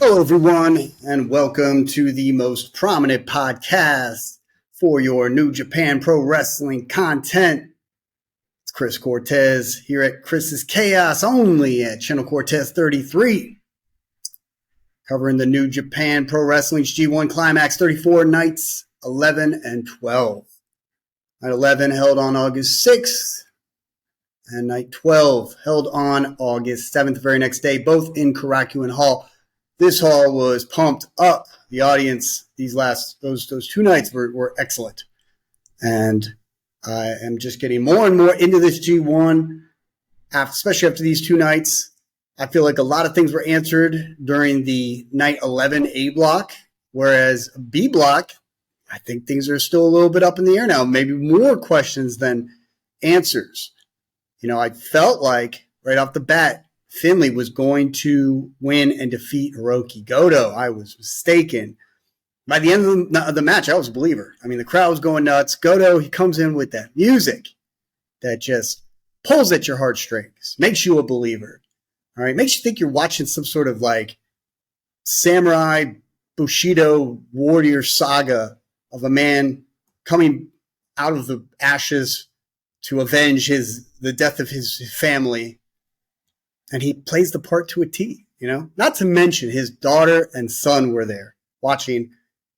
Hello, everyone, and welcome to the most prominent podcast for your New Japan Pro Wrestling content. It's Chris Cortez here at Chris's Chaos, only at ChannelCortez33, covering the New Japan Pro Wrestling's G1 Climax 34 nights 11 and 12. Night 11 held on August 6th, and night 12 held on August 7th, the very next day, both in Korakuen Hall. This hall was pumped up. The audience, those two nights were excellent. And I am just getting more and more into this G1, especially after these two nights. I feel like a lot of things were answered during the night 11 A block, whereas B block, I think things are still a little bit up in the air now, maybe more questions than answers. I felt like right off the bat, Finlay was going to win and defeat Hiroki Goto. I was mistaken. By the end of the match, I was a believer. I mean, the crowd was going nuts. Goto, he comes in with that music that just pulls at your heartstrings, makes you a believer. All right, makes you think you're watching some sort of like samurai Bushido warrior saga of a man coming out of the ashes to avenge the death of his family. And he plays the part to a T, Not to mention his daughter and son were there watching.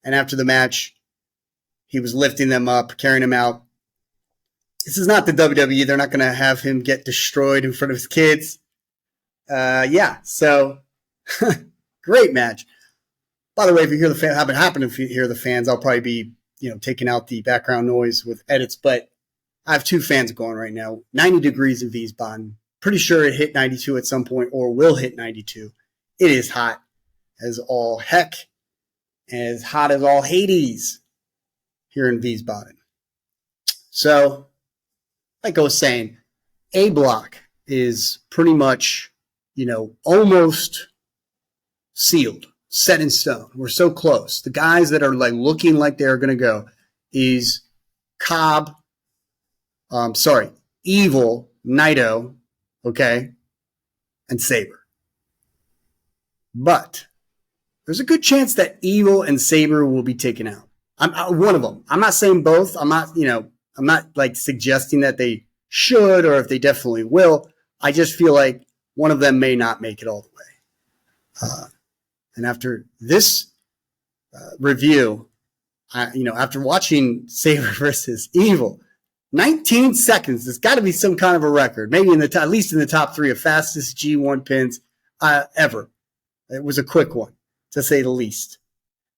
And after the match, he was lifting them up, carrying them out. This is not the WWE. They're not going to have him get destroyed in front of his kids. So great match. By the way, if you hear the fans, happen to hear the fans, I'll probably be, taking out the background noise with edits. But I have two fans going right now. 90 degrees in Wiesbaden. Pretty sure it hit 92 at some point or will hit 92. It is hot as all heck, as hot as all Hades here in Wiesbaden. So, like I was saying, A block is pretty much, almost sealed, set in stone. We're so close. The guys that are looking like they're going to go is Evil, Naito, okay, and Sabre. But there's a good chance that Evil and Sabre will be taken out. I'm one of them. I'm not saying both. I'm not suggesting that they should or if they definitely will. I just feel like one of them may not make it all the way. And after this review, after watching Sabre versus Evil, 19 seconds. There's got to be some kind of a record, maybe at least in the top three of fastest G1 pins ever. It was a quick one, to say the least.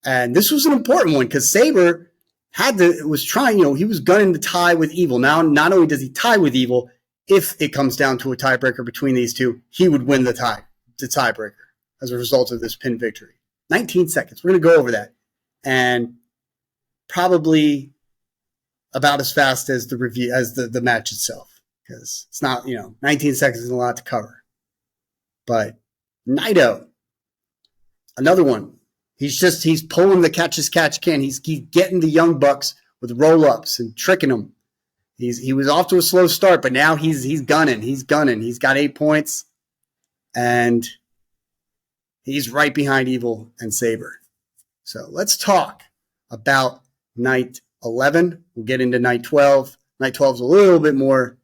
And this was an important one because Sabre was trying, he was gunning to tie with Evil. Now, not only does he tie with Evil, if it comes down to a tiebreaker between these two, he would win the tiebreaker as a result of this pin victory. 19 seconds. We're going to go over that. And probably about as fast as the match itself, because it's not, 19 seconds is a lot to cover. But Naito, another one. He's pulling the catch can. He's getting the Young Bucks with roll-ups and tricking them. He was off to a slow start, but now he's gunning. He's gunning. He's got 8 points, and he's right behind Evil and Sabre. So let's talk about night 11. We'll get into night 12. Night 12 is a little bit more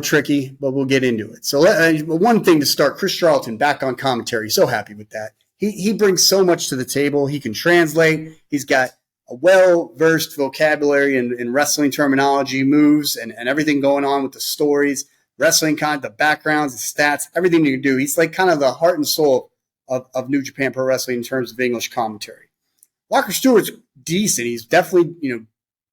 tricky, but we'll get into it. So one thing to start, Chris Charlton back on commentary. So happy with that. He brings so much to the table. He can translate. He's got a well-versed vocabulary in wrestling terminology, moves, and everything going on with the stories, wrestling content, the backgrounds, the stats, everything you can do. He's like kind of the heart and soul of New Japan Pro Wrestling in terms of English commentary. Walker Stewart's decent. He's definitely,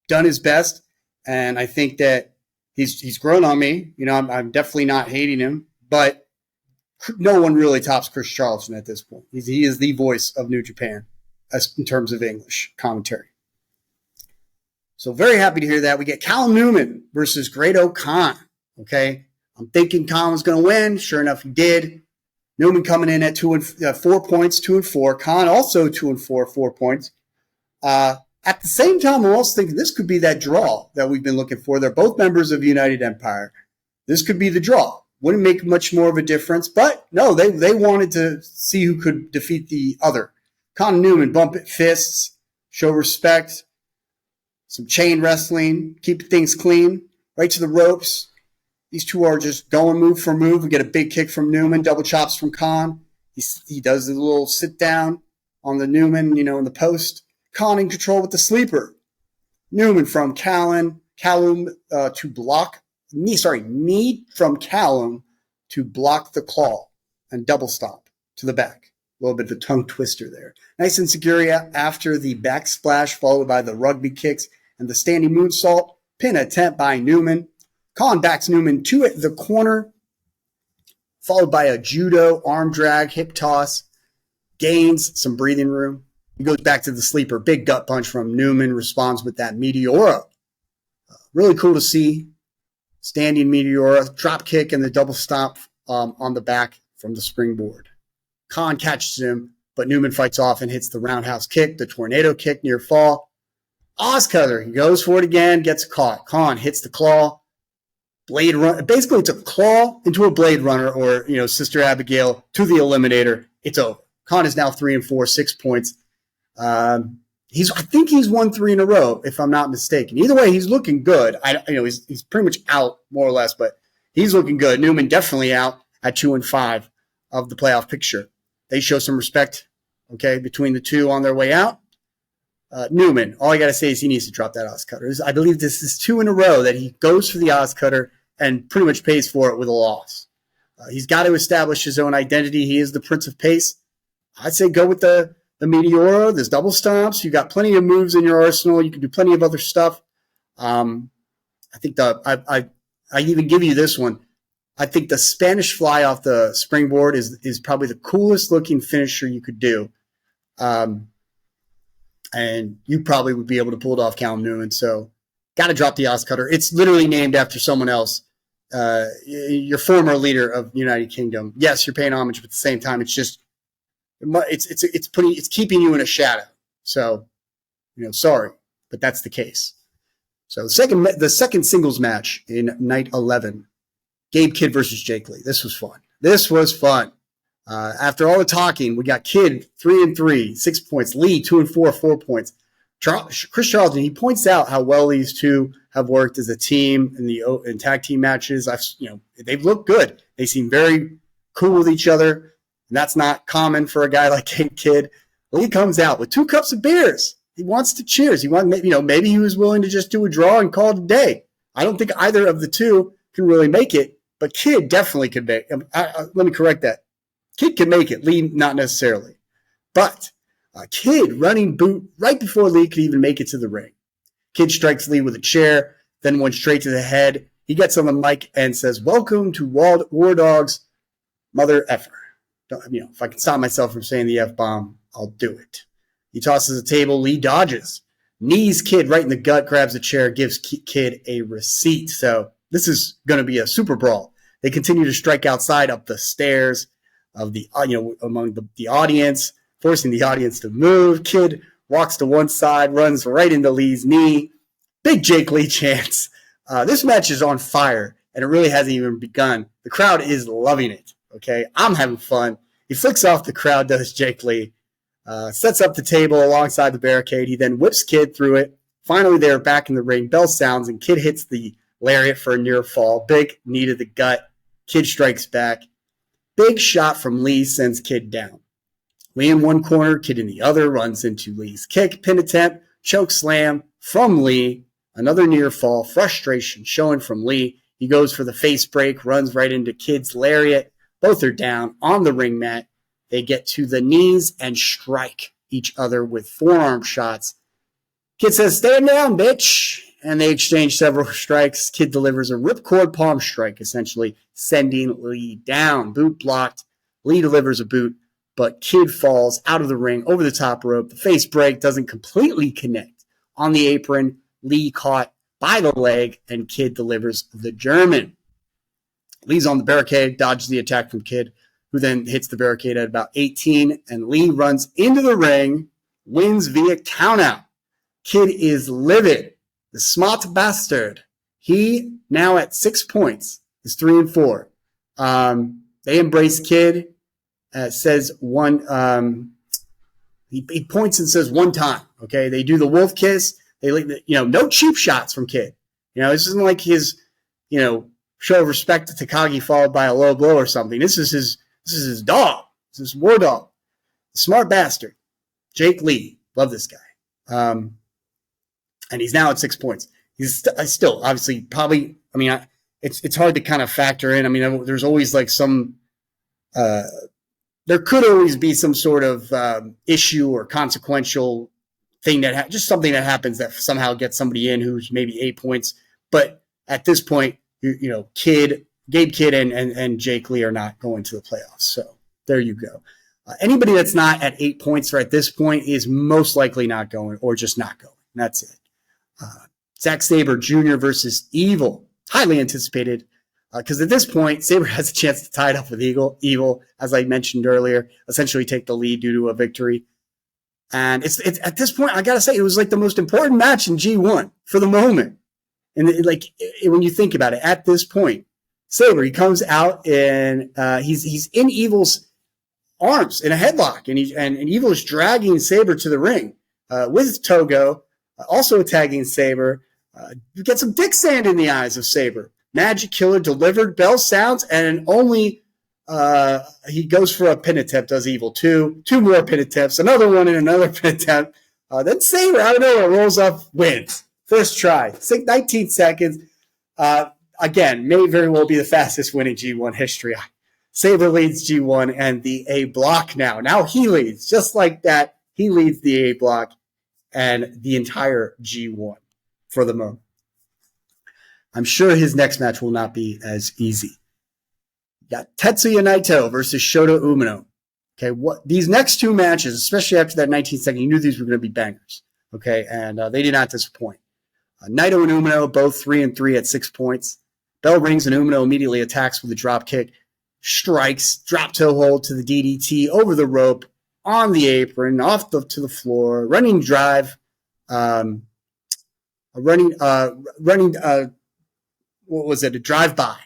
done his best. And I think that he's grown on me. I'm definitely not hating him, but no one really tops Chris Charlton at this point. He is the voice of New Japan in terms of English commentary. So very happy to hear that. We get Callum Newman versus Great-O-Khan. Okay. I'm thinking Khan was going to win. Sure enough, he did. Newman coming in at 4 points, 2 and 4. Khan also 2 and 4, 4 points. At the same time, I'm also thinking this could be that draw that we've been looking for. They're both members of United Empire. This could be the draw. wouldn't make much more of a difference. But no, they wanted to see who could defeat the other. Con and Newman bump it fists, show respect, some chain wrestling, keep things clean, right to the ropes. These two are just going move for move. We get a big kick from Newman, double chops from Con. He does a little sit down on the Newman, in the post. Con in control with the sleeper. Newman from Callum to block. Knee from Callum to block the claw and double stomp to the back. A little bit of a tongue twister there. Nice and secure after the back splash, followed by the rugby kicks and the standing moonsault. Pin attempt by Newman. Con backs Newman to the corner, followed by a judo arm drag, hip toss, gains some breathing room. He goes back to the sleeper. Big gut punch from Newman, responds with that Meteora. Really cool to see. Standing Meteora, drop kick, and the double stomp on the back from the springboard. Con catches him, but Newman fights off and hits the roundhouse kick, the tornado kick near fall. Ozcutter, he goes for it again, gets caught. Con hits the claw. Blade run. Basically, it's a claw into a Blade Runner or, Sister Abigail to the Eliminator. It's over. Con is now 3-4, 6 points. I think he's won 3 in a row, if I'm not mistaken. Either way, he's looking good. He's pretty much out more or less, but he's looking good. Newman definitely out at 2-5 of the playoff picture. They show some respect, between the two on their way out. Newman, all I got to say is he needs to drop that Ozcutter. I believe this is 2 in a row that he goes for the Ozcutter and pretty much pays for it with a loss. He's got to establish his own identity. He is the Prince of Pace. I'd say go with the Meteora. There's double stomps. You got plenty of moves in your arsenal. You can do plenty of other stuff. I think I even give you this one. I think the Spanish fly off the springboard is probably the coolest looking finisher you could do. And you probably would be able to pull it off Callum Newman. So got to drop the Ozcutter. It's literally named after someone else, your former leader of United Kingdom. Yes, you're paying homage, but at the same time, it's just it's keeping you in a shadow. So, sorry, but that's the case. So the second singles match in night 11, Gabe Kidd versus Jake Lee. This was fun. After all the talking, we got Kidd 3-3, 6 points. Lee 2-4, 4 points. Chris Charlton, he points out how well these two have worked as a team in tag team matches. They've looked good. They seem very cool with each other. And that's not common for a guy like Gabe Kidd. Lee comes out with 2 cups of beers. He wants to cheers. Maybe he was willing to just do a draw and call it a day. I don't think either of the two can really make it, but Kidd definitely could make it. Let me correct that. Kidd can make it, Lee not necessarily. But Kidd running boot right before Lee could even make it to the ring. Kidd strikes Lee with a chair, then went straight to the head. He gets on the mic and says, "Welcome to War Dog's mother effer." If I can stop myself from saying the F-bomb, I'll do it. He tosses a table. Lee dodges. Knees Kidd right in the gut, grabs a chair, gives Kidd a receipt. So this is going to be a super brawl. They continue to strike outside up the stairs of among the audience, forcing the audience to move. Kidd walks to one side, runs right into Lee's knee. Big Jake Lee chants. This match is on fire, and it really hasn't even begun. The crowd is loving it. I'm having fun. He flicks off the crowd, does Jake Lee. Sets up the table alongside the barricade. He then whips Kidd through it. Finally, they're back in the ring. Bell sounds, and Kidd hits the lariat for a near fall. Big knee to the gut. Kidd strikes back. Big shot from Lee sends Kidd down. Lee in one corner, Kidd in the other, runs into Lee's kick, pin attempt, choke slam from Lee. Another near fall, frustration showing from Lee. He goes for the face break, runs right into Kidd's lariat. Both are down on the ring mat. They get to the knees and strike each other with forearm shots. Kidd says, "Stand down, bitch." And they exchange several strikes. Kidd delivers a ripcord palm strike, essentially sending Lee down. Boot blocked. Lee delivers a boot, but Kidd falls out of the ring over the top rope. The face break doesn't completely connect. On the apron, Lee caught by the leg, and Kidd delivers the German. Lee's on the barricade, dodges the attack from Kidd, who then hits the barricade at about 18, and Lee runs into the ring, wins via countout. Kidd is livid. The smart bastard. He, now at 6 points, is 3-4. They embrace Kid. Says one. He points and says one time. Okay, they do the wolf kiss. They, no cheap shots from Kid. This isn't like his, show of respect to Takagi followed by a low blow or something. This is his dog. This is war dog. Smart bastard. Jake Lee. Love this guy. And he's now at 6 points. He's still obviously probably. It's hard to kind of factor in. There's always like some. There could always be some sort of issue or consequential thing just something that happens that somehow gets somebody in who's maybe 8 points. But at this point, Gabe Kidd and Jake Lee are not going to the playoffs. So there you go. Anybody that's not at 8 points at this point is most likely not going or just not going. That's it. Zack Sabre Jr. versus Evil. Highly anticipated. Because at this point, Sabre has a chance to tie it up with Evil, as I mentioned earlier, essentially take the lead due to a victory. And it's at this point, I got to say, it was like the most important match in G1 for the moment. And when you think about it, at this point, Sabre, he comes out and he's in Evil's arms in a headlock, and Evil is dragging Sabre to the ring with Togo, also tagging Sabre. You get some dick sand in the eyes of Sabre. Magic Killer delivered, bell sounds, and only he goes for a pin attempt, does Evil. Two more pin attempts, another one and another pin attempt. Then Sabre, I don't know, rolls up, wins. First try, 19 seconds. Again, may very well be the fastest win in G1 history. Sabre leads G1 and the A block now. Now he leads, just like that. He leads the A block and the entire G1 for the moment. I'm sure his next match will not be as easy. You got Tetsuya Naito versus Shota Umino. Okay, these next two matches, especially after that 19-second, you knew these were going to be bangers. Okay, and they did not disappoint. Naito and Umino both 3-3 at 6 points. Bell rings and Umino immediately attacks with a drop kick, strikes, drop toe hold to the DDT over the rope, on the apron, to the floor, running drive, what was it? A drive-by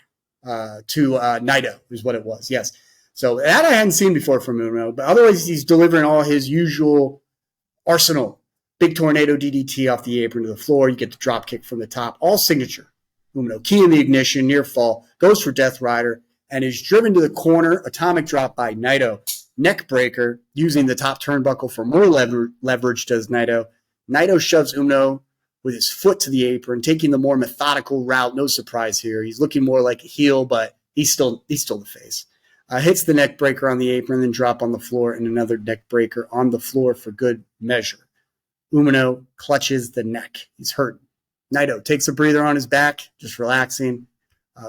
to Naito is what it was. Yes. So that I hadn't seen before from Umino, but otherwise he's delivering all his usual arsenal. Big tornado DDT off the apron to the floor. You get the drop kick from the top. All signature. Umino key in the ignition, near fall, goes for Death Rider, and is driven to the corner. Atomic drop by Naito. Neck breaker, using the top turnbuckle for more leverage, does Naito. Naito shoves Umino with his foot to the apron, taking the more methodical route. No surprise here. He's looking more like a heel, but he's still the face. Hits the neck breaker on the apron, then drop on the floor, and another neck breaker on the floor for good measure. Umino clutches the neck. He's hurt. Naito takes a breather on his back, just relaxing.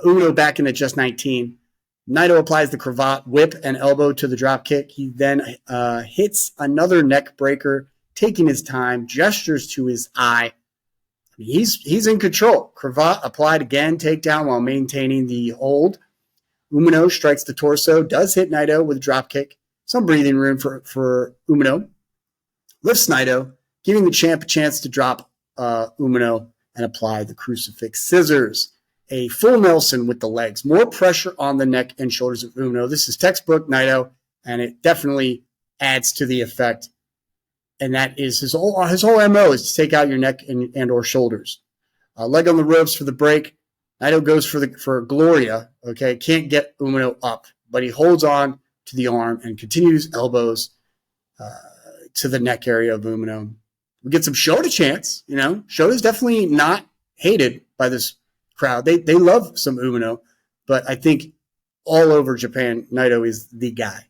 Umino back in at just 19. Naito applies the cravat, whip, and elbow to the drop kick. He then hits another neck breaker, taking his time, gestures to his eye. He's in control. Cravat applied again, takedown while maintaining the hold. Umino strikes the torso, does hit Naito with a drop kick. Some breathing room for Umino. Lifts Naito, giving the champ a chance to drop Umino and apply the crucifix scissors. A full Nelson with the legs. More pressure on the neck and shoulders of Umino. This is textbook Naito, and it definitely adds to the effect. And that is his whole MO is to take out your neck and or shoulders. Leg on the ropes for the break. Naito goes for Gloria. Okay, can't get Umino up, but he holds on to the arm and continues elbows to the neck area of Umino. We get some Shota chants. Shota's definitely not hated by this crowd. They love some Umino, but I think all over Japan, Naito is the guy.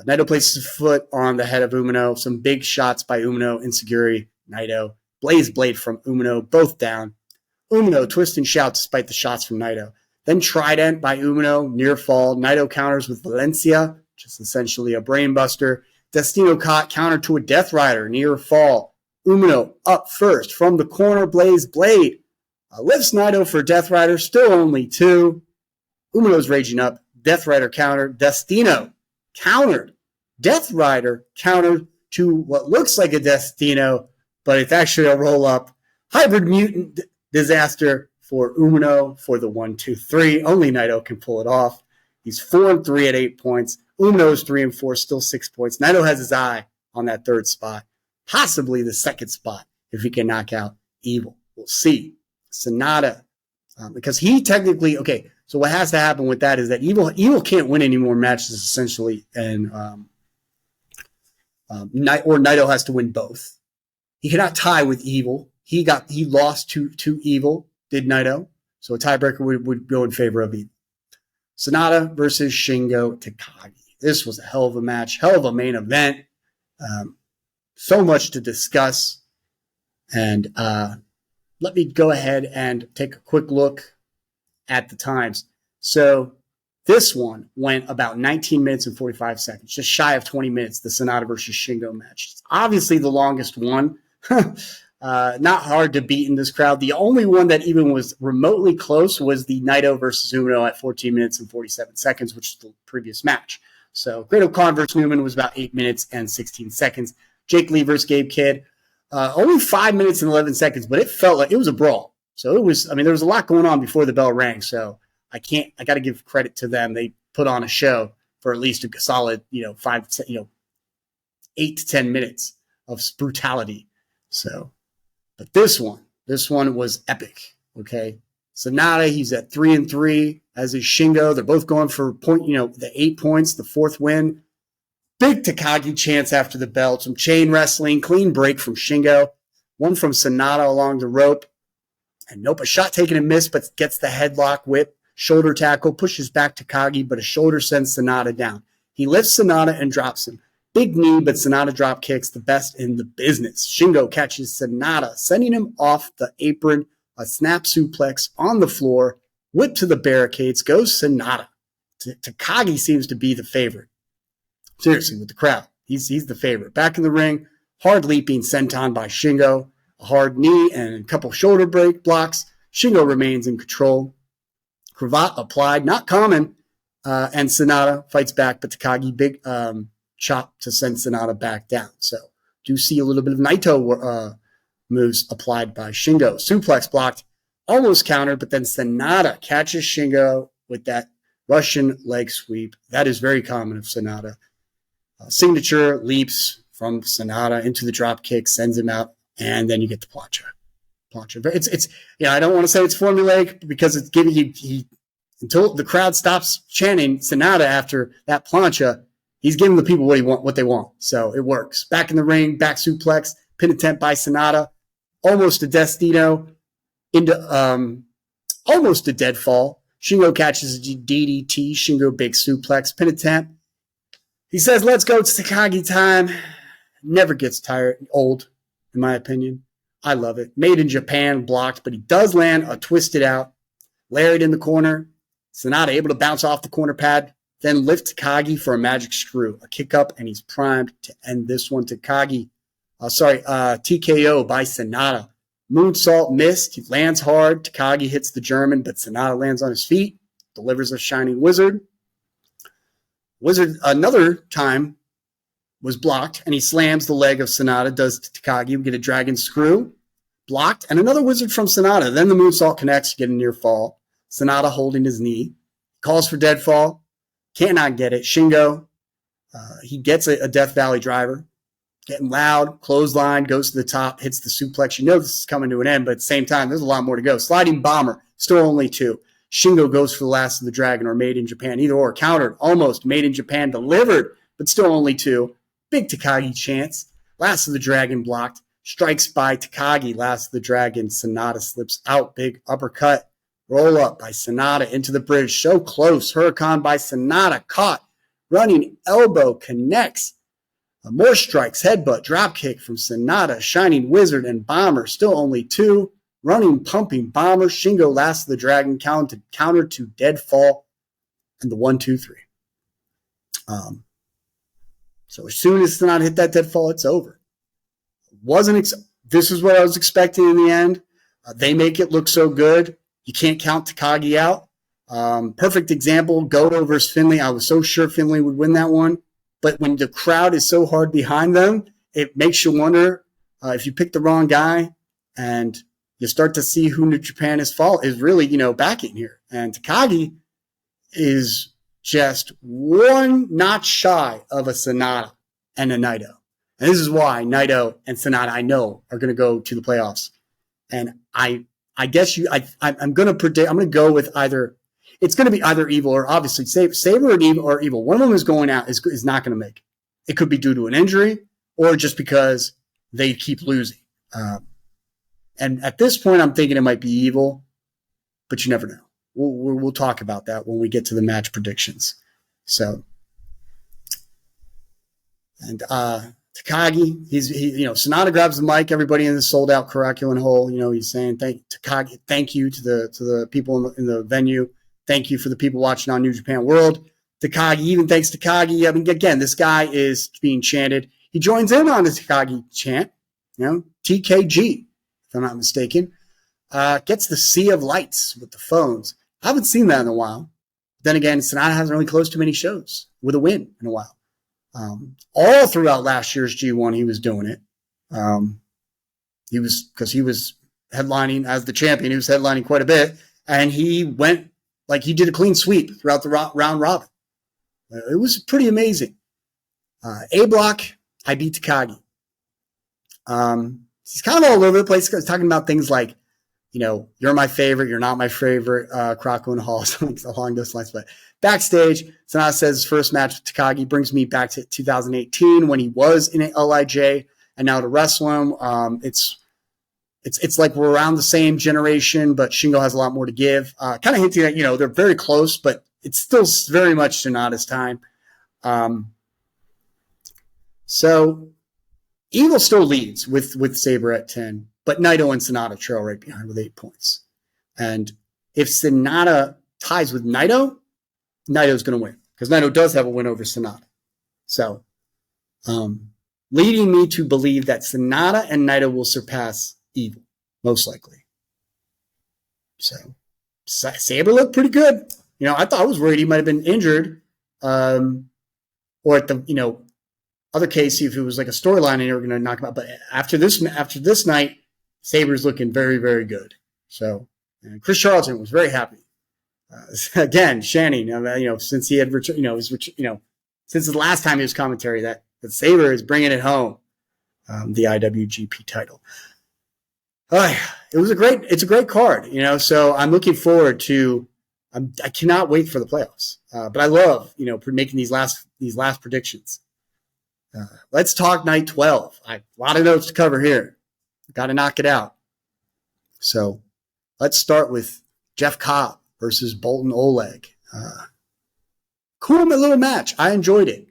Naito places his foot on the head of Umino. Some big shots by Umino, Insecurity, Naito. Blaze Blade from Umino, both down. Umino twists and shouts despite the shots from Naito. Then Trident by Umino, near fall. Naito counters with Valencia, which is essentially a brainbuster. Destino counter to a Death Rider, near fall. Umino up first from the corner, Blaze Blade. Lifts Naito for Death Rider, still only 2. Umino's raging up. Death Rider counter. Destino countered. Death Rider countered to what looks like a Destino, but it's actually a roll-up. Hybrid Mutant Disaster for Umino for the 1-2-3. Only Naito can pull it off. He's 4-3 at 8 points. Umino's 3-4, still 6 points. Naito has his eye on that third spot, possibly the second spot if he can knock out Evil. We'll see. Sonata, because he technically, okay, so what has to happen with that is that Evil can't win any more matches essentially, and Naito has to win both. He cannot tie with Evil. He lost to Evil, did Naito, so a tiebreaker would go in favor of Evil. Sonata versus Shingo Takagi. This was a hell of a match, hell of a main event. So much to discuss. And let me go ahead and take a quick look at the times. So this one went about 19 minutes and 45 seconds, just shy of 20 minutes, the Sonata versus Shingo match. It's obviously the longest one. Not hard to beat in this crowd. The only one that even was remotely close was the Naito versus Umino at 14 minutes and 47 seconds, which is the previous match. So Great-O-Khan versus Newman was about 8 minutes and 16 seconds. Jake Lee versus Gabe Kidd, only 5 minutes and 11 seconds, but it felt like it was a brawl. So it was, there was a lot going on before the bell rang. So I got to give credit to them. They put on a show for at least a solid, 8 to 10 minutes of brutality. So, but this one was epic. Okay. Sonata, he's at 3-3, as is Shingo. They're both going for the 8 points, the fourth win. Big Takagi chance after the bell. Some chain wrestling, clean break from Shingo. One from Sonata along the rope. And nope, a shot taken and missed, but gets the headlock whip. Shoulder tackle, pushes back Takagi, but a shoulder sends Sonata down. He lifts Sonata and drops him. Big knee, but Sonata drop kicks, the best in the business. Shingo catches Sonata, sending him off the apron. A snap suplex on the floor, whip to the barricades, goes Sonata. Takagi seems to be the favorite. Seriously, with the crowd, he's the favorite. Back in the ring, hard leaping senton by Shingo, a hard knee and a couple shoulder break blocks. Shingo remains in control. Cravat applied, not common, and Sonata fights back, but Takagi big chop to send Sonata back down. So do see a little bit of Naito moves applied by Shingo. Suplex blocked, almost countered, but then Sonata catches Shingo with that Russian leg sweep. That is very common of Sonata. Signature leaps from Sonata into the drop kick, sends him out, and then you get the plancha. It's I don't want to say it's formulaic because it's giving he until the crowd stops chanting Sonata after that plancha, he's giving the people what they want. So it works. Back in the ring, back suplex, pin attempt by Sonata. Almost a Destino into almost a dead fall. Shingo catches a DDT. Shingo big suplex, pin attempt. He says, "Let's go. It's Takagi time." Never gets old, in my opinion. I love it. Made in Japan, blocked, but he does land a twisted out. Lariat in the corner. Sonata able to bounce off the corner pad, then lift Takagi for a magic screw. A kick up, and he's primed to end this one. TKO by Sonata. Moonsault missed. He lands hard. Takagi hits the German, but Sonata lands on his feet. Delivers a Shining Wizard. Wizard another time was blocked, and he slams the leg of Sonata, does to Takagi. We get a Dragon Screw. Blocked, and another Wizard from Sonata. Then the Moonsault connects, get a near fall. Sonata holding his knee. Calls for dead fall. Cannot get it. Shingo, he gets a Death Valley driver. Getting loud, clothesline, goes to the top, hits the suplex. This is coming to an end, but at the same time, there's a lot more to go. Sliding bomber, still only 2. Shingo goes for the Last of the Dragon or Made in Japan. Either or, countered, almost Made in Japan, delivered, but still only 2. Big Takagi chance. Last of the Dragon blocked. Strikes by Takagi. Last of the Dragon. Sonata slips out. Big uppercut. Roll up by Sonata into the bridge. So close. Huracan by Sonata. Caught. Running elbow connects. More strikes, headbutt, dropkick from Sonata, Shining Wizard, and Bomber. Still only 2. Running, pumping Bomber. Shingo Last of the Dragon counter to dead fall. And the 1-2-3. So as soon as Sonata hit that dead fall, it's over. This is what I was expecting in the end. They make it look so good. You can't count Takagi out. Perfect example, Goto versus Finlay. I was so sure Finlay would win that one. But when the crowd is so hard behind them, it makes you wonder if you pick the wrong guy, and you start to see who New Japan is really, backing here. And Takagi is just one notch shy of a Sonata and a Naito. And this is why Naito and Sonata, I know, are going to go to the playoffs. And I guess I'm going to predict, I'm going to go with either, it's going to be either Evil or obviously Sabre or Evil. One of them is going out, is not going to make it. It could be due to an injury or just because they keep losing. And at this point, I'm thinking it might be Evil, but you never know. We'll talk about that when we get to the match predictions. So, and Takagi, Sonata grabs the mic. Everybody in the sold out Karakulan Hole, he's saying thank you to the people in the venue. Thank you for the people watching on New Japan World. Takagi, even thanks to Takagi. I mean, again, this guy is being chanted. He joins in on the Takagi chant, TKG, if I'm not mistaken. Gets the sea of lights with the phones. I haven't seen that in a while. Then again, Sonata hasn't really closed too many shows with a win in a while. All throughout last year's G1, he was doing it. He was headlining as the champion. He was headlining quite a bit, and he went like he did a clean sweep throughout the round robin. It was pretty amazing. A Block, I beat Takagi. He's kind of all over the place. He's talking about things like, you're my favorite, you're not my favorite, Croco and Hall, something along those lines. But backstage, Sonata says his first match with Takagi brings me back to 2018 when he was in LIJ, and now to wrestle him, it's like we're around the same generation, but Shingo has a lot more to give. Kind of hinting that, they're very close, but it's still very much Sonata's time. So Evil still leads with Sabre at 10. But Naito and Sonata trail right behind with 8 points. And if Sonata ties with Naito, Naito's going to win. Because Naito does have a win over Sonata. So, leading me to believe that Sonata and Naito will surpass Evil, most likely. So, Sabre looked pretty good. I thought I was worried he might have been injured. Or at the, other case, if it was like a storyline and they were going to knock him out. But after this night, Sabre's looking very, very good. So, and Chris Charlton was very happy. Again, Shannon, since he had returned, since the last time he was commentary, that Sabre is bringing it home, the IWGP title. It's a great card, So I'm looking forward to. I cannot wait for the playoffs. But I love, making these last predictions. Let's talk night 12. A lot of notes to cover here. Got to knock it out. So let's start with Jeff Cobb versus Bolton Oleg. Cool little match. I enjoyed it.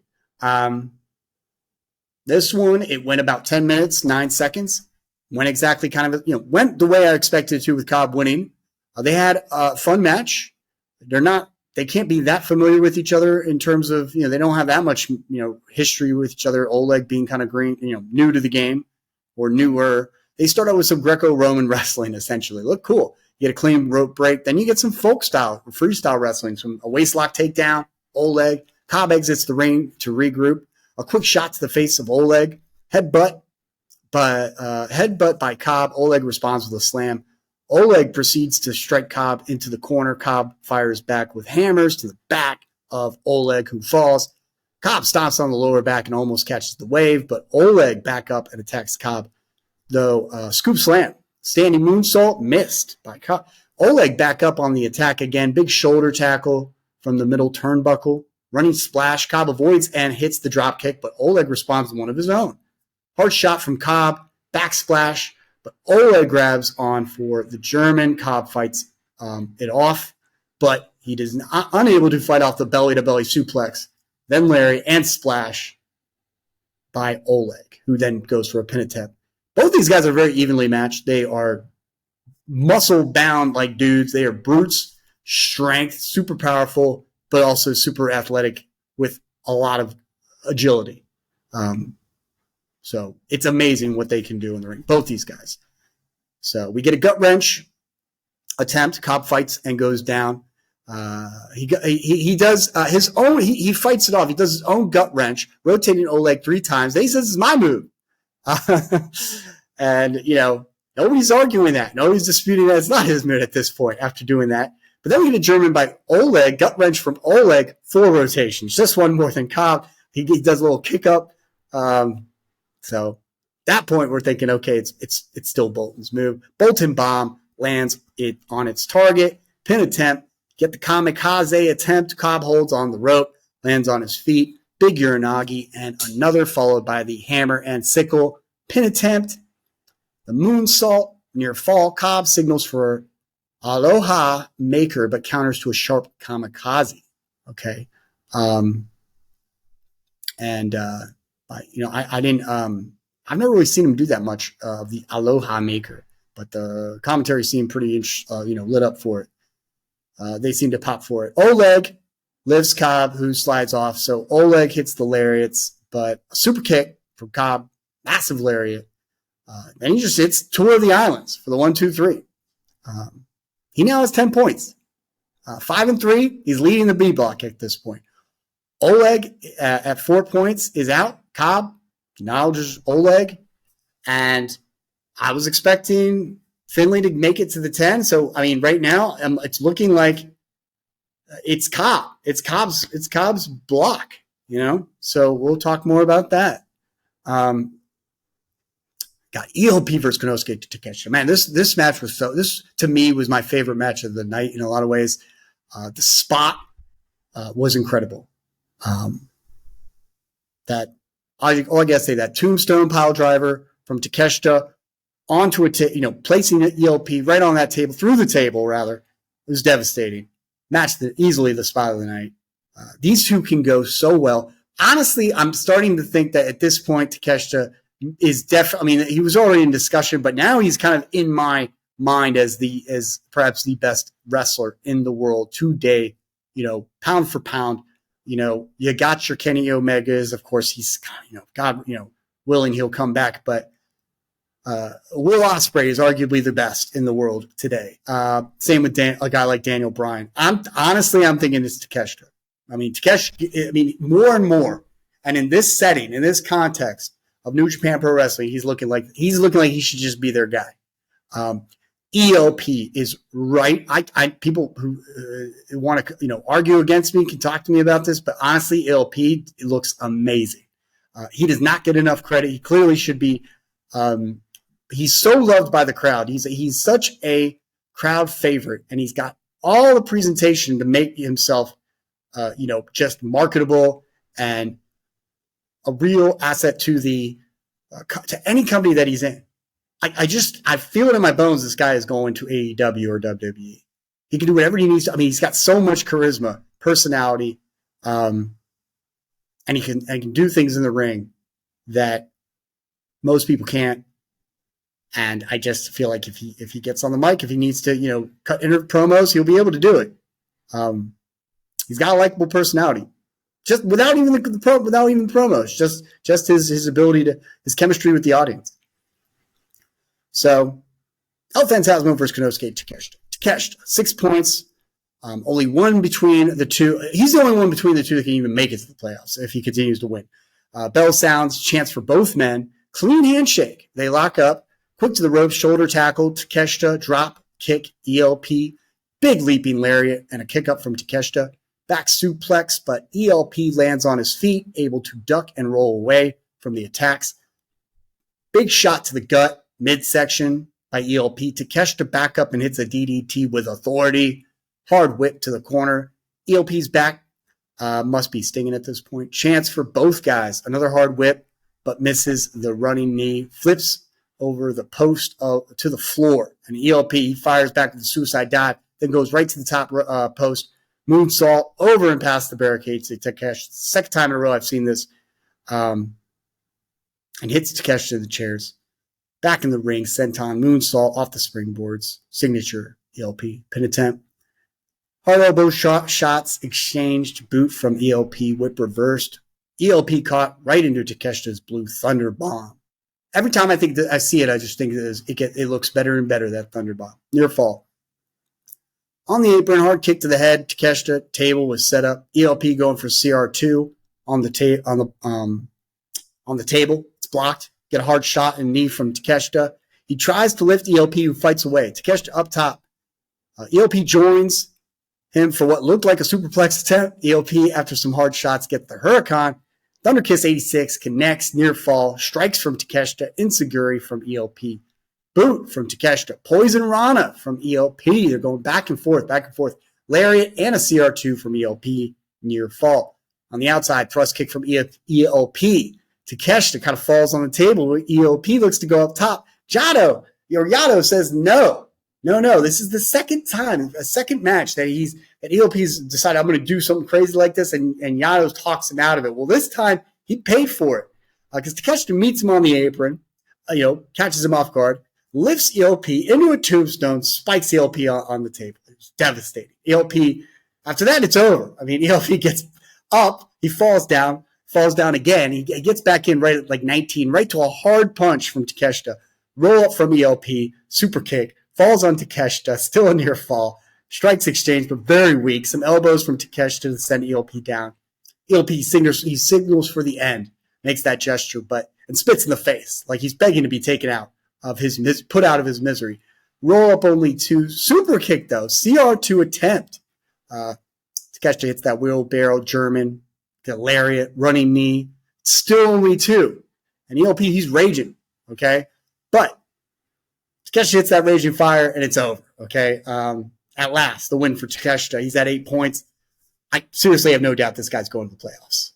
This one, it went about 10 minutes, 9 seconds. Went exactly went the way I expected it to with Cobb winning. They had a fun match. They can't be that familiar with each other in terms of, they don't have that much, history with each other. Oleg being kind of new to the game or newer. They start out with some Greco-Roman wrestling, essentially. Look cool. You get a clean rope break. Then you get some folk style, freestyle wrestling, some a waistlock takedown, Oleg. Cobb exits the ring to regroup. A quick shot to the face of Oleg. Headbutt by Cobb. Oleg responds with a slam. Oleg proceeds to strike Cobb into the corner. Cobb fires back with hammers to the back of Oleg, who falls. Cobb stomps on the lower back and almost catches the wave, but Oleg back up and attacks Cobb. Though scoop slam, standing moonsault missed by Cobb. Oleg back up on the attack again. Big shoulder tackle from the middle turnbuckle. Running splash. Cobb avoids and hits the drop kick, but Oleg responds with one of his own. Hard shot from Cobb. Back splash, but Oleg grabs on for the German. Cobb fights it off, but he is unable to fight off the belly-to-belly suplex. Then Larry and splash by Oleg, who then goes for a pin attempt. Both these guys are very evenly matched. They are muscle-bound like dudes. They are brutes, strength, super powerful, but also super athletic with a lot of agility. So it's amazing what they can do in the ring, both these guys. So we get a gut wrench attempt. Cobb fights and goes down. He does his own. He fights it off. He does his own gut wrench, rotating Oleg 3 times. Then he says, "This is my move." And, nobody's arguing that. Nobody's disputing that it's not his move at this point after doing that. But then we get a German by Oleg, gut wrench from Oleg, 4 rotations. Just one more than Cobb. He does a little kick up. So that point, we're thinking, okay, it's still Bolton's move. Bolton bomb lands it on its target. Pin attempt. Get the kamikaze attempt. Cobb holds on the rope, lands on his feet. Big Uranagi, and another followed by the hammer and sickle. Pin attempt. The moonsault near fall. Cobb signals for Aloha Maker, but counters to a sharp kamikaze. Okay. I didn't, I've never really seen him do that much of the Aloha Maker, but the commentary seemed pretty, lit up for it. They seem to pop for it. Oleg lifts Cobb, who slides off. So Oleg hits the lariats, but a super kick from Cobb, massive lariat. Then he just hits Tour of the Islands for the 1, 2, 3. He now has 10 points. 5 and 3. He's leading the B block at this point. Oleg at 4 points is out. Cobb acknowledges Oleg. And I was expecting Finlay to make it to the 10. So, I mean, right now, it's looking like it's Cobb. It's Cobb's block, So we'll talk more about that. Got ELP versus Konosuke Takeshita. Man, this match was this to me was my favorite match of the night in a lot of ways. The spot was incredible. All I gotta say, that tombstone pile driver from Takeshita onto a placing an ELP right on that table, through the table rather, it was devastating. Match easily the spot of the night. These two can go so well. Honestly, I'm starting to think that at this point, Takeshita is definitely, he was already in discussion, but now he's kind of in my mind as perhaps the best wrestler in the world today, pound for pound. You got your Kenny Omegas. Of course, he's, God, willing, he'll come back, but Will Ospreay is arguably the best in the world today. Same with a guy like Daniel Bryan. I'm thinking it's Takeshita. Takeshita, more and more, and in this setting, in this context of New Japan Pro Wrestling, he's looking like he should just be their guy. ELP is right. People who want to argue against me can talk to me about this, but honestly, ELP looks amazing. He does not get enough credit. He clearly should be. He's so loved by the crowd. He's such a crowd favorite, and he's got all the presentation to make himself, just marketable and a real asset to to any company that he's in. I feel it in my bones. This guy is going to AEW or WWE. He can do whatever he needs to. He's got so much charisma, personality, and he can do things in the ring that most people can't. And I just feel like if he gets on the mic, if he needs to, cut promos, he'll be able to do it. He's got a likable personality, just without even the promos, just his ability his chemistry with the audience. So, El Phantasmo versus Konosuke Takeshita. Takeshita, 6 points, only one between the two. He's the only one between the two that can even make it to the playoffs if he continues to win. Bell sounds, chance for both men. Clean handshake. They lock up. Quick to the ropes, shoulder tackle. Takeshita, drop, kick, ELP. Big leaping lariat and a kick up from Takeshita. Back suplex, but ELP lands on his feet, able to duck and roll away from the attacks. Big shot to the gut. Midsection by ELP. Takeshita back up and hits a DDT with authority. Hard whip to the corner. ELP's back. Must be stinging at this point. Chance for both guys. Another hard whip, but misses the running knee. Flips over the post to the floor. And ELP fires back with the suicide dive, then goes right to the top post. Moonsault over and past the barricades. Takeshita, second time in a row I've seen this. And hits Takeshita to the chairs. Back in the ring, senton moonsault off the springboards. Signature ELP pin attempt. Hard elbow shots exchanged. Boot from ELP. Whip reversed. ELP caught right into Takeshita's blue thunder bomb. Every time I see it, I just think it looks better and better, that thunder bomb. Near fall. On the apron, hard kick to the head. Takeshita table was set up. ELP going for CR2 on the table. It's blocked. Get a hard shot and knee from Takeshita. He tries to lift ELP, who fights away. Takeshita up top. ELP joins. him for what looked like a superplex attempt. ELP, after some hard shots, gets the Huracan. Thunderkiss 86 connects, near fall, strikes from Takeshita, Inseguri from ELP, boot from Takeshita, Poison Rana from ELP. They're going back and forth, Lariat and a CR2 from ELP, near fall. On the outside, thrust kick from ELP. Takeshita kind of falls on the table. ELP looks to go up top. Yato says no. This is the second time, a second match that ELP's decided, I'm going to do something crazy like this, and Yato talks him out of it. Well, this time he paid for it because Takeshita meets him on the apron, catches him off guard, lifts ELP into a tombstone, spikes ELP on the table. It was devastating. ELP, after that, it's over. I mean, ELP gets up, he falls down again. He gets back in right at like 19, right to a hard punch from Takeshita. Roll up from ELP, super kick, falls on Takeshita, still a near fall. Strikes exchange, but very weak. Some elbows from Takeshita to send ELP down. ELP signals for the end, makes that gesture, and spits in the face, like he's begging to be taken out of put out of his misery. Roll up only 2. Super kick, though. CR2 attempt. Takeshita hits that wheelbarrow German, the lariat, running knee. Still only 2. And ELP, he's raging, okay? But Takeshita hits that raging fire, and it's over, okay? At last, the win for Takeshita. He's at 8 points. I seriously have no doubt this guy's going to the playoffs.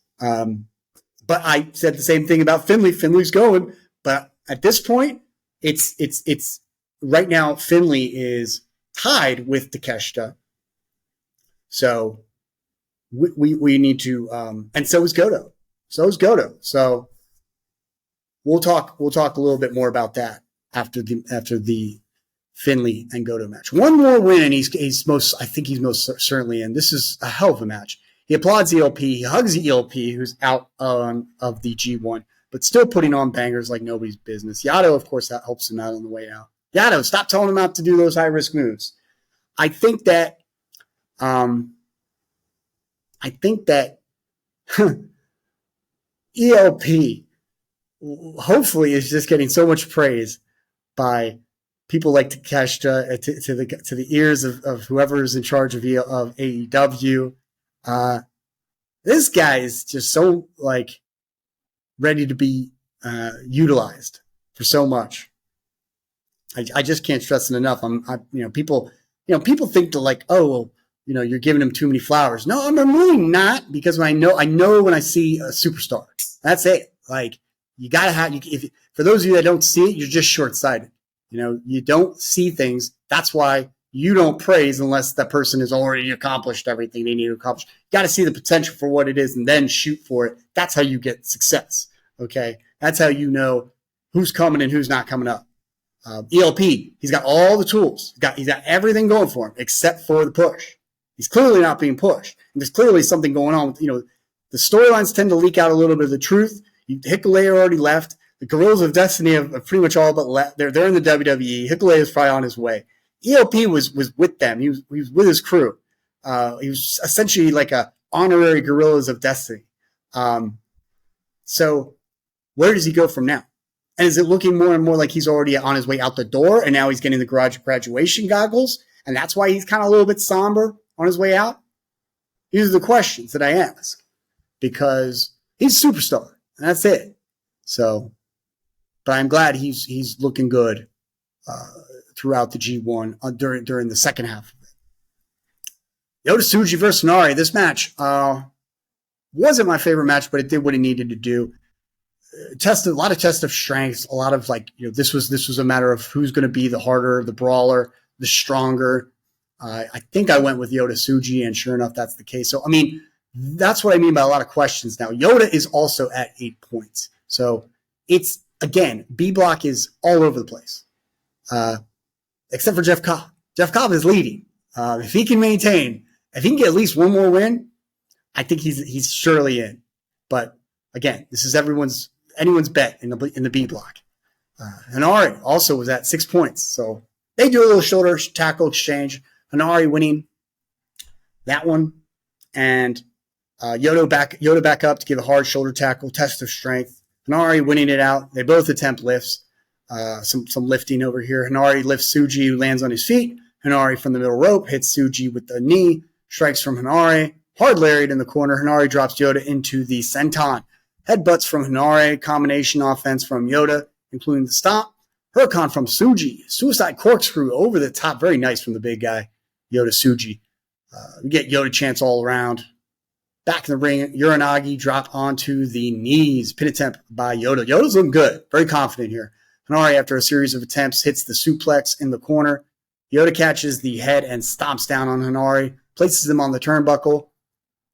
But I said the same thing about Finlay. Finlay's going, but at this point, it's right now Finlay is tied with Takeshita. So we need to, and so is Goto. So we'll talk a little bit more about that after the Finlay and Goto match. One more win, and he's most certainly in. This is a hell of a match. He applauds ELP. He hugs ELP, who's out of the G1, but still putting on bangers like nobody's business. Yato, of course, that helps him out on the way out. Yato, stop telling him not to do those high-risk moves. I think that ELP hopefully is just getting so much praise by people like Takeshita to the ears of whoever is in charge of AEW. This guy is just so ready to be utilized for so much. I just can't stress it enough. People think you're giving him too many flowers. No, I'm really not, because I know when I see a superstar. That's it. You gotta have. For those of you that don't see it, you're just short-sighted. You don't see things. That's why you don't praise unless that person has already accomplished everything they need to accomplish. You got to see the potential for what it is and then shoot for it. That's how you get success. Okay, that's how you know who's coming and who's not coming up. ELP, he's got all the tools. He's got everything going for him except for the push. He's clearly not being pushed. And there's clearly something going on. The storylines tend to leak out a little bit of the truth. Hikuleo already left. The Guerrillas of Destiny have pretty much all but left. They're in the WWE. Hikuleo is probably on his way. ELP was with them. He was with his crew. He was essentially like a honorary Guerrillas of Destiny. So where does he go from now? And is it looking more and more like he's already on his way out the door, and now he's getting the graduation goggles, and that's why he's kind of a little bit somber on his way out? These are the questions that I ask, because he's a superstar, and that's it. So, but I'm glad he's looking good throughout the G1 during the second half of it. Yota Tsuji versus Nari. This match wasn't my favorite match, but it did what it needed to do. A lot of test of strengths, a lot of this was a matter of who's going to be the harder, the brawler, the stronger. I think I went with Yota Tsuji, and sure enough, that's the case. So, that's what I mean by a lot of questions. Now, Yota is also at 8 points. So it's, again, B block is all over the place. Except for Jeff Cobb. Jeff Cobb is leading. If he can get at least one more win, I think he's surely in. But again, this is anyone's bet in the B block. Hanari also was at 6 points. So they do a little shoulder tackle exchange. Hanari winning that one. And Yota back up to give a hard shoulder tackle, test of strength. Hanari winning it out. They both attempt lifts. Some lifting over here. Hanari lifts Tsuji, who lands on his feet. Hanari from the middle rope hits Tsuji with the knee. strikes from Hinari. Hard lariat in the corner. Hinari drops Yoda into the senton. Headbutts from Hinari. Combination offense from Yoda, including the stomp. Huracan from Tsuji. Suicide corkscrew over the top. Very nice from the big guy, Yoda Tsuji. We get Yoda chants all around. Back in the ring, Uranagi drop onto the knees. Pin attempt by Yoda. Yoda's looking good. Very confident here. Hinari, after a series of attempts, hits the suplex in the corner. Yoda catches the head and stomps down on Hinari. Places him on the turnbuckle.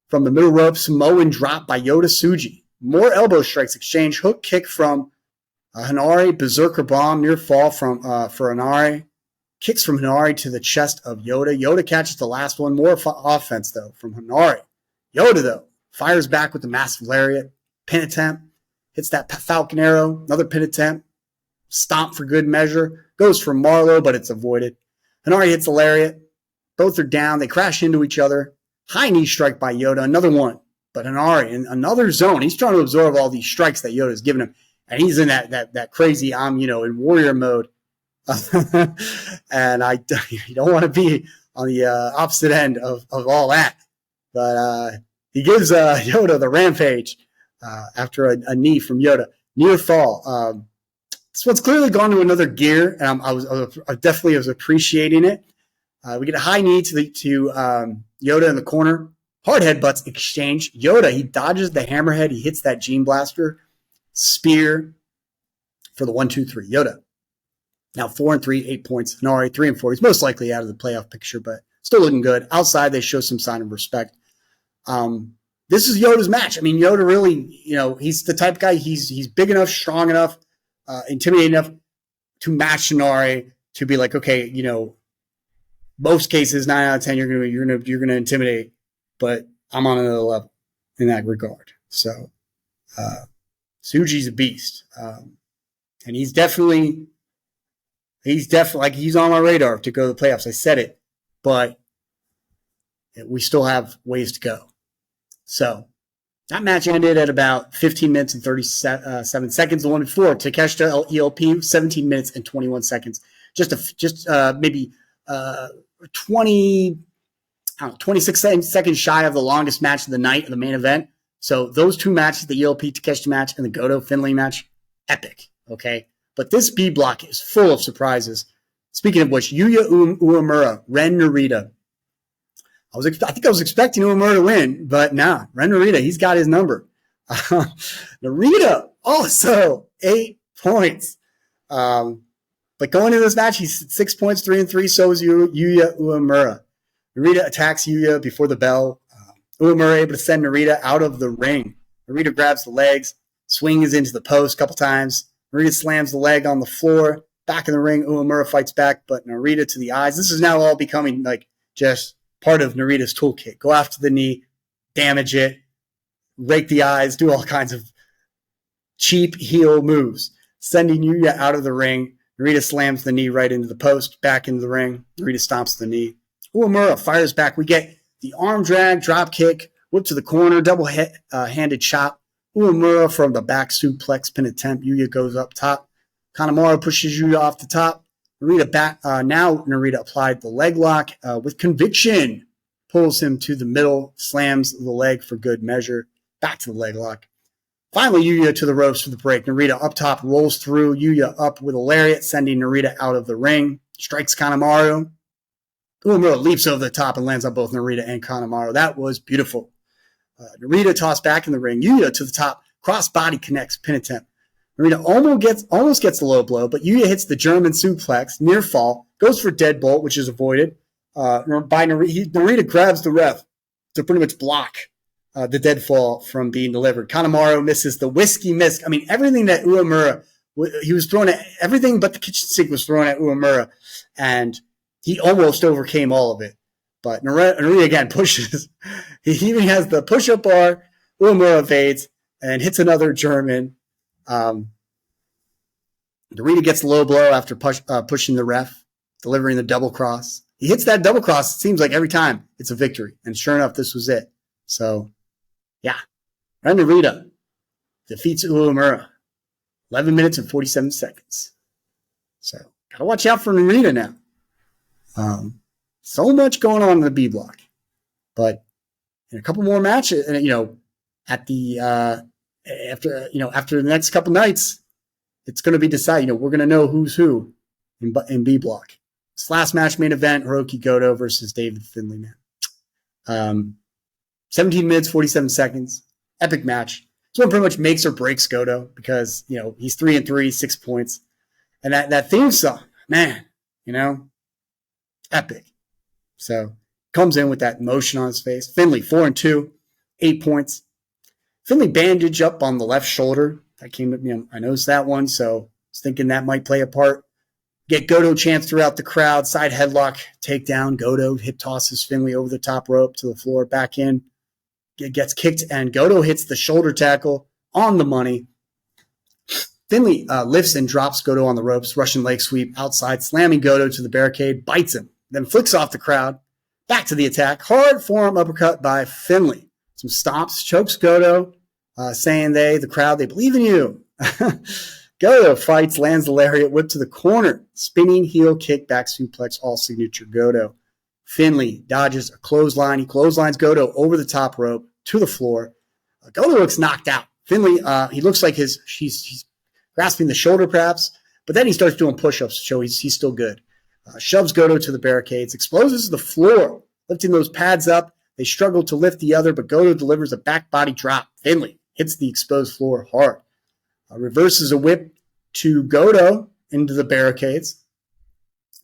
From the middle rope, Samoan drop by Yoda Tsuji. More elbow strikes exchange. Hook kick from Hinari. Berserker bomb near fall for Hinari. Kicks from Hinari to the chest of Yoda. Yoda catches the last one. More offense, though, from Hinari. Yoda, though, fires back with the massive lariat. Pin attempt. Hits that Falcon Arrow. Another pin attempt. Stomp for good measure. Goes for Marlowe, but it's avoided. Hinari hits the lariat. Both are down. They crash into each other. High knee strike by Yoda. Another one. But Hinari in another zone. He's trying to absorb all these strikes that Yoda's giving him. And he's in that crazy, in warrior mode. And you don't want to be on the opposite end of all that. But he gives Yoda the rampage after a knee from Yoda. Near fall. This one's clearly gone to another gear, and I definitely was appreciating it. We get a high knee to Yoda in the corner. Hard headbutts exchange. Yoda, he dodges the hammerhead. He hits that Gene Blaster spear for the 1-2-3. Yoda. Now 4-3, 8 points. Hinari 3-4. He's most likely out of the playoff picture, but still looking good. Outside, they show some sign of respect. This is Yoda's match. I mean, Yoda really, he's the type of guy. He's big enough, strong enough, intimidating enough to match Hinari, to be like, okay, most cases 9 out of 10 you're gonna intimidate, but I'm on another level in that regard. So Tsuji's a beast, and he's definitely like he's on my radar to go to the playoffs. I said it, but we still have ways to go. So that match ended at about 15 minutes and 37 seconds. The one before, Takeshita ELP, 17 minutes and 21 seconds. Just maybe 26 seconds shy of the longest match of the night of the main event. So those two matches, the ELP Takeshita match and the Goto Finlay match, epic. Okay, but this B block is full of surprises. Speaking of which, Yuya Uemura, Ren Narita. I think I was expecting Uemura to win, but nah, Ren Narita, he's got his number. Narita also 8 points. But going into this match, he's 6 points, 3-3. So is Yuya Uemura. Narita attacks Yuya before the bell. Uemura able to send Narita out of the ring. Narita grabs the legs, swings into the post a couple times. Narita slams the leg on the floor. Back in the ring, Uemura fights back, but Narita to the eyes. This is now all becoming like just part of Narita's toolkit. Go after the knee, damage it, rake the eyes, do all kinds of cheap heel moves. Sending Yuya out of the ring. Narita slams the knee right into the post, back into the ring. Narita stomps the knee. Uemura fires back. We get the arm drag, drop kick, whip to the corner, double-handed chop. Uemura from the back suplex pin attempt. Yuya goes up top. Kanemaru pushes Yuya off the top. Narita back. Now Narita applied the leg lock with conviction. Pulls him to the middle, slams the leg for good measure. Back to the leg lock. Finally, Yuya to the ropes for the break. Narita up top, rolls through. Yuya up with a lariat, sending Narita out of the ring. Strikes Kanemaru. Uemura leaps over the top and lands on both Narita and Kanemaru. That was beautiful. Narita tossed back in the ring. Yuya to the top. Cross-body connects, pin attempt. Narita almost gets the low blow, but Yuya hits the German suplex, near fall, goes for deadbolt, which is avoided. By Narita grabs the ref to pretty much block the deadfall from being delivered. Kanemaru misses the whiskey miss. I mean, everything that Uemura, he was throwing at, everything but the kitchen sink was thrown at Uemura, and he almost overcame all of it. But Narita again pushes. He even has the push-up bar. Uemura evades and hits another German. Narita gets the low blow after pushing the ref, delivering the double cross. He hits that double cross, it seems like every time it's a victory. And sure enough, this was it. So, yeah. Narita defeats Uemura. 11 minutes and 47 seconds. So, gotta watch out for Narita now. So much going on in the B block. But in a couple more matches, and at the after the next couple nights, it's going to be decided. We're going to know who's who in B block. This last match, main event, Hiroki Goto versus David Finlay, man. 17 minutes, 47 seconds. Epic match. This one pretty much makes or breaks Goto because, he's 3-3, 6 points. And that theme song, man, epic. So comes in with that emotion on his face. Finlay, 4-2, 8 points. Finlay bandage up on the left shoulder. That came up, I noticed that one, so I was thinking that might play a part. Get Goto chants throughout the crowd. Side headlock, takedown. Goto hip tosses Finlay over the top rope to the floor, back in. Gets kicked, and Goto hits the shoulder tackle on the money. Finlay lifts and drops Goto on the ropes. Russian leg sweep outside, slamming Goto to the barricade, bites him, then flicks off the crowd. Back to the attack. Hard forearm uppercut by Finlay. Some stomps, chokes Goto, saying the crowd, they believe in you. Goto fights, lands the lariat, whip to the corner. Spinning heel kick, back suplex, all signature Goto. Finlay dodges a clothesline. He clotheslines Goto over the top rope to the floor. Goto looks knocked out. Finlay, he looks like he's grasping the shoulder perhaps, but then he starts doing push-ups to show he's still good. Shoves Goto to the barricades, exposes the floor, lifting those pads up. They struggle to lift the other, but Goto delivers a back body drop. Finlay hits the exposed floor hard. Reverses a whip to Goto into the barricades.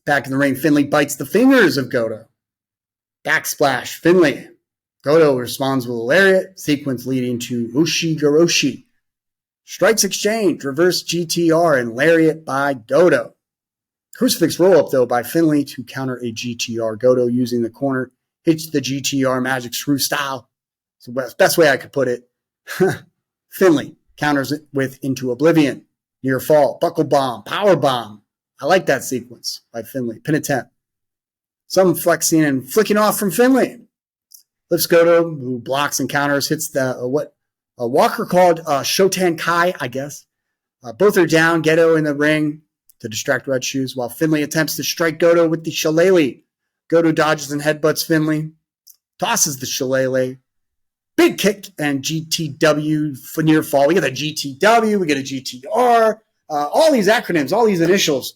Back in the ring, Finlay bites the fingers of Goto. Backsplash, Finlay. Goto responds with a lariat, sequence leading to Ushi-Goroshi. Strikes exchange, reverse GTR, and lariat by Goto. Crucifix roll-up, though, by Finlay to counter a GTR. Goto using the corner, hits the GTR magic screw style. It's the best way I could put it. Finlay counters it with into oblivion. Near fall, buckle bomb, power bomb. I like that sequence by Finlay. Pin attempt. Some flexing and flicking off from Finlay. Lifts Goto, who blocks and counters, hits what Walker called Shoten Kai, I guess. Both are down. Goto in the ring to distract Red Shoes, while Finlay attempts to strike Goto with the shillelagh. Goto dodges and headbutts Finlay. Tosses the shillelagh. Big kick and GTW for near fall. We get a GTW, we get a GTR, all these acronyms, all these initials.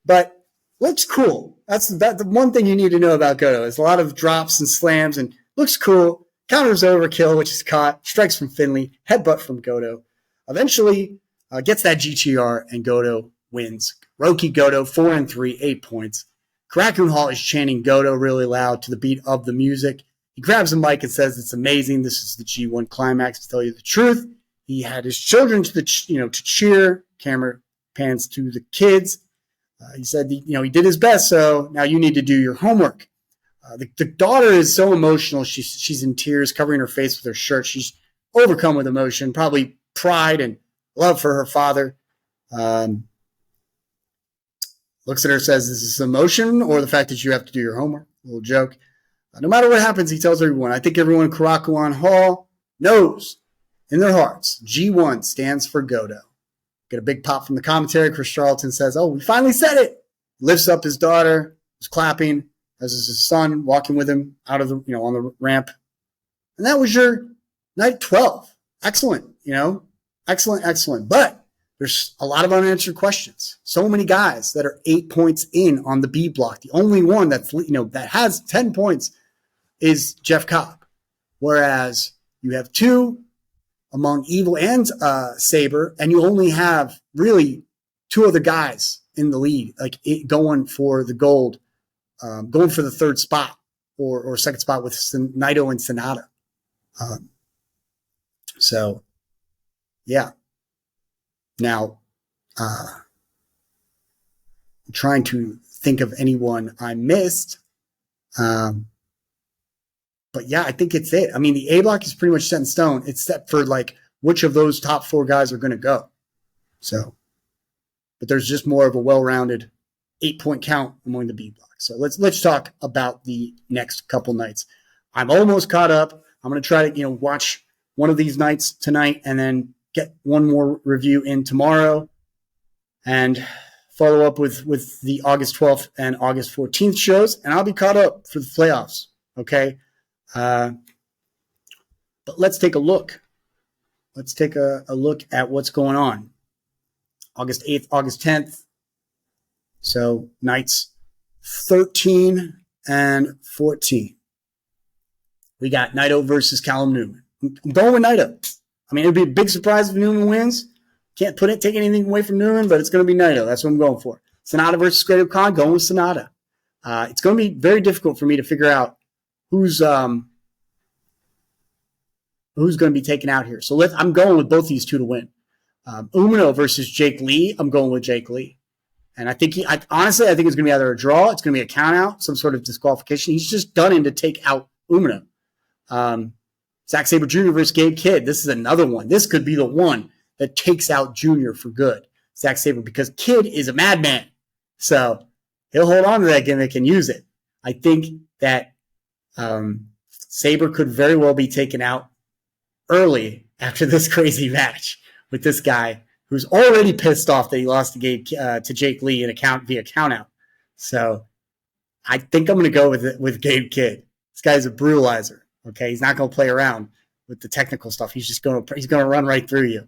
But looks cool. That's the one thing you need to know about Goto. There's a lot of drops and slams and looks cool. Counters overkill, which is caught. Strikes from Finlay. Headbutt from Goto. Eventually gets that GTR and Goto wins. Hiroki Goto, 4-3, 8 points. Raccoon Hall is chanting Goto really loud to the beat of the music. He grabs the mic and says, "It's amazing. This is the G1 Climax. To tell you the truth, he had his children to cheer." Camera pans to the kids. He said, he did his best. So now you need to do your homework. The daughter is so emotional. She's in tears, covering her face with her shirt. She's overcome with emotion, probably pride and love for her father. Looks at her, says, "Is this emotion or the fact that you have to do your homework?" A little joke. No matter what happens, he tells everyone, "I think everyone in Karakuan Hall knows in their hearts G1 stands for Goto." Get a big pop from the commentary. Chris Charlton says, "Oh, we finally said it." Lifts up his daughter, who's clapping, as is his son walking with him out of the, on the ramp. And that was your night 12. Excellent, excellent. But there's a lot of unanswered questions. So many guys that are 8 points in on the B block. The only one that's, that has 10 points is Jeff Cobb. Whereas you have two among Evil and Sabre, and you only have really two other guys in the lead, going for the gold, going for the third spot or second spot with Naito and Sonata. So, yeah. Now, I'm trying to think of anyone I missed. But yeah, I think it's it. I mean, the A block is pretty much set in stone, except for which of those top four guys are going to go. So, but there's just more of a well-rounded 8-point count among the B block. So let's talk about the next couple nights. I'm almost caught up. I'm going to try to watch one of these nights tonight and then get one more review in tomorrow and follow up with the August 12th and August 14th shows, and I'll be caught up for the playoffs. Okay. But let's take a look. Let's take a look at what's going on. August 8th, August 10th. So nights 13 and 14. We got Naito versus Callum Newman. I'm going with Naito. I mean, it would be a big surprise if Newman wins. Can't take anything away from Newman, but it's going to be Naito. That's what I'm going for. Sonata versus Great Khan, going with Sonata. It's going to be very difficult for me to figure out who's going to be taken out here. So I'm going with both these two to win. Umino versus Jake Lee. I'm going with Jake Lee. And honestly, I think it's going to be either a draw, it's going to be a count out, some sort of disqualification. He's just done him to take out Umino. Zack Sabre Jr. versus Gabe Kidd. This is another one. This could be the one that takes out Jr. for good. Zack Sabre, because Kidd is a madman. So he'll hold on to that gimmick and use it. I think that Sabre could very well be taken out early after this crazy match with this guy who's already pissed off that he lost to Jake Lee in via countout. So I think I'm going to go with Gabe Kidd. This guy's a brutalizer. Okay, he's not going to play around with the technical stuff. He's going to run right through you.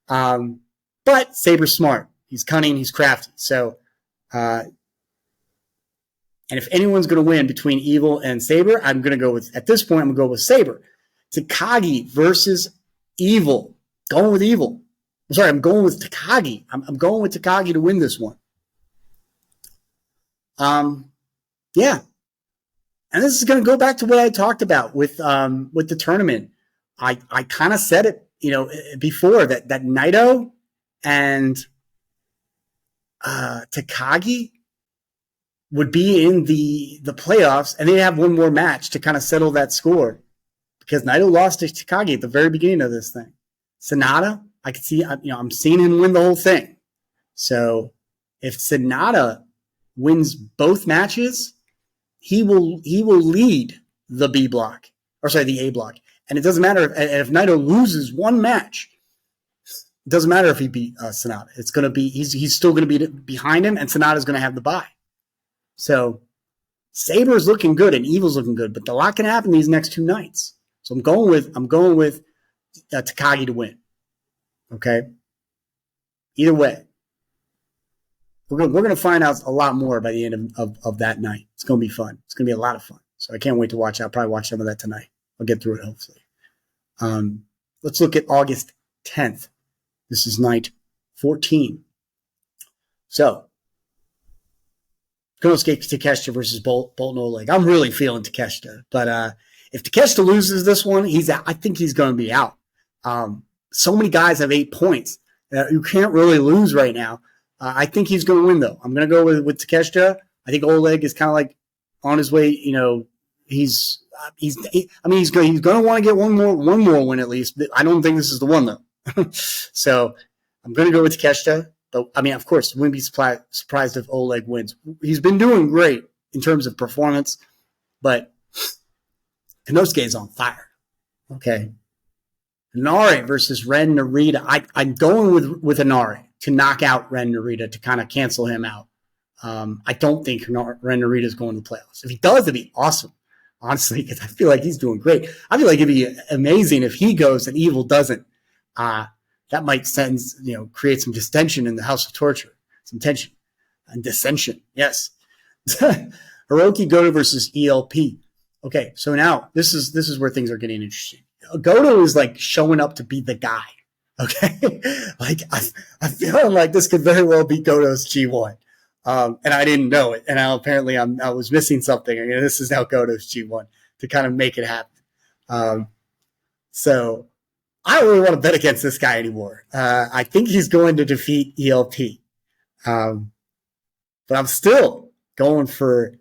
But Sabre's smart. He's cunning. He's crafty. So, and if anyone's going to win between Evil and Sabre, at this point, I'm going to go with Sabre. Takagi versus Evil. Going with Evil. I'm going with Takagi. I'm going with Takagi to win this one. Yeah. And this is going to go back to what I talked about with the tournament. I kind of said it, before that Naito and Takagi would be in the playoffs, and they have one more match to kind of settle that score because Naito lost to Takagi at the very beginning of this thing. Sonata, I could see, I'm seeing him win the whole thing. So if Sonata wins both matches, he will lead the A block. And it doesn't matter if Naito loses one match. It doesn't matter if he beat Sonata. It's going to be he's still going to be behind him, and Sonata's going to have the bye. So Sabre's looking good and Evil's looking good, but a lot can happen these next two nights. So I'm going with Takagi to win. Okay. Either way, we're going to find out a lot more by the end of that night. It's going to be fun. It's going to be a lot of fun. So I can't wait to watch. I'll probably watch some of that tonight. I'll get through it hopefully. Let's look at August 10th. This is night 14. So, Konosuke Takeshita versus Bolton Oleg. I'm really feeling Takeshita, but if Takeshita loses this one, I think he's going to be out. So many guys have 8 points. You can't really lose right now. I think he's going to win, though. I'm going to go with Takeshita. I think Oleg is kind of like on his way. He's going to want to get one more win at least. I don't think this is the one though. So I'm going to go with Takeshita. But I mean, of course, wouldn't be surprised if Oleg wins. He's been doing great in terms of performance, but Konosuke is on fire. Okay. Inari versus Ren Narita. I'm going with Inari to knock out Ren Narita to kind of cancel him out. I don't think Ren Narita is going to the playoffs. If he does, it'd be awesome. Honestly, because I feel like he's doing great. I feel like it'd be amazing if he goes and Evil doesn't. That might create some distension in the House of Torture. Some tension and dissension. Yes. Hiroki Goto versus ELP. Okay, so now this is where things are getting interesting. Goto is like showing up to be the guy. Okay, like I feel like this could very well be Goto's G1. And I didn't know it. And now apparently I was missing something. And this is now Goto's G1 to kind of make it happen. So I don't really want to bet against this guy anymore. I think he's going to defeat ELP. But I'm still going for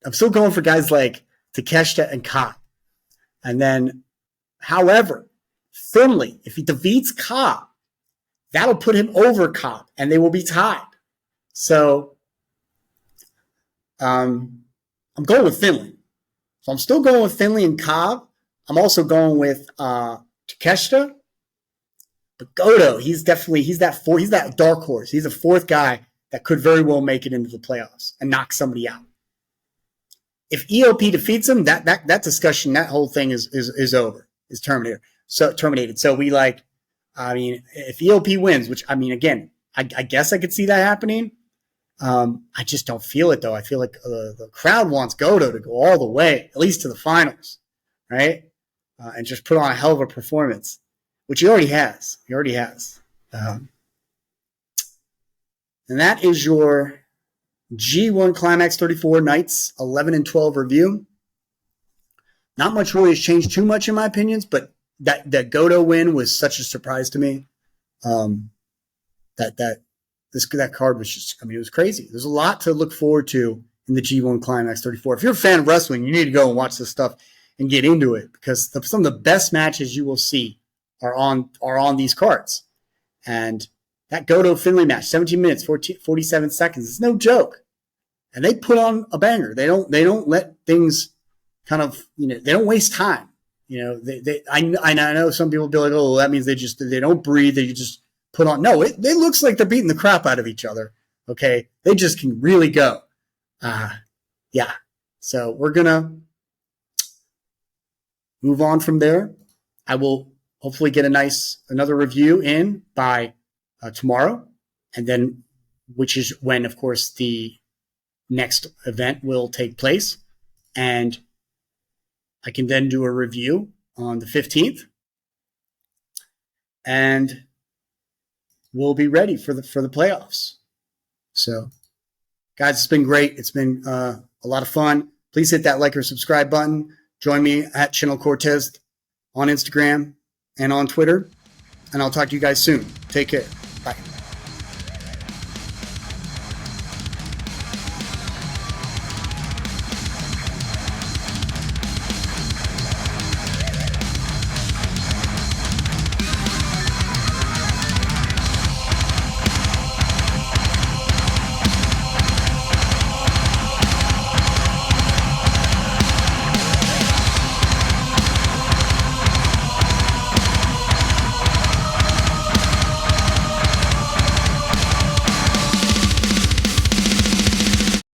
I'm still going for guys like Takeshita and Cobb. And then, however, Finlay, if he defeats Cobb, that'll put him over Cobb, and they will be tied. So, I'm going with Finlay. So I'm still going with Finlay and Cobb. I'm also going with Takeshita. But Goto, he's that dark horse. He's a fourth guy that could very well make it into the playoffs and knock somebody out. if EOP defeats them, that discussion, that whole thing is over, is terminated. So we like, I mean, if EOP wins, which I mean, again, I guess I could see that happening. I just don't feel it though. I feel like the crowd wants Goto to go all the way, at least to the finals, right? And just put on a hell of a performance, which he already has. And that is your G1 Climax 34 nights 11 and 12 review. Not much really has changed too much in my opinions, but that Goto win was such a surprise to me. That card was just, I mean, it was crazy. There's a lot to look forward to in the G1 Climax 34. If you're a fan of wrestling, you need to go and watch this stuff and get into it, because some of the best matches you will see are on these cards. And that Goto Finlay match, 17 minutes, 47 seconds, it's no joke. And they put on a banger. They don't let things kind of, they don't waste time. I know some people be like, oh, that means they don't breathe. They just put on. No, it looks like they're beating the crap out of each other. Okay. They just can really go. Yeah. So we're going to move on from there. I will hopefully get another review in by tomorrow. And then, which is when, of course, the next event will take place. And I can then do a review on the 15th. And we'll be ready for the playoffs. So, guys, it's been great. It's been a lot of fun. Please hit that like or subscribe button. Join me at ChannelCortez on Instagram and on Twitter. And I'll talk to you guys soon. Take care.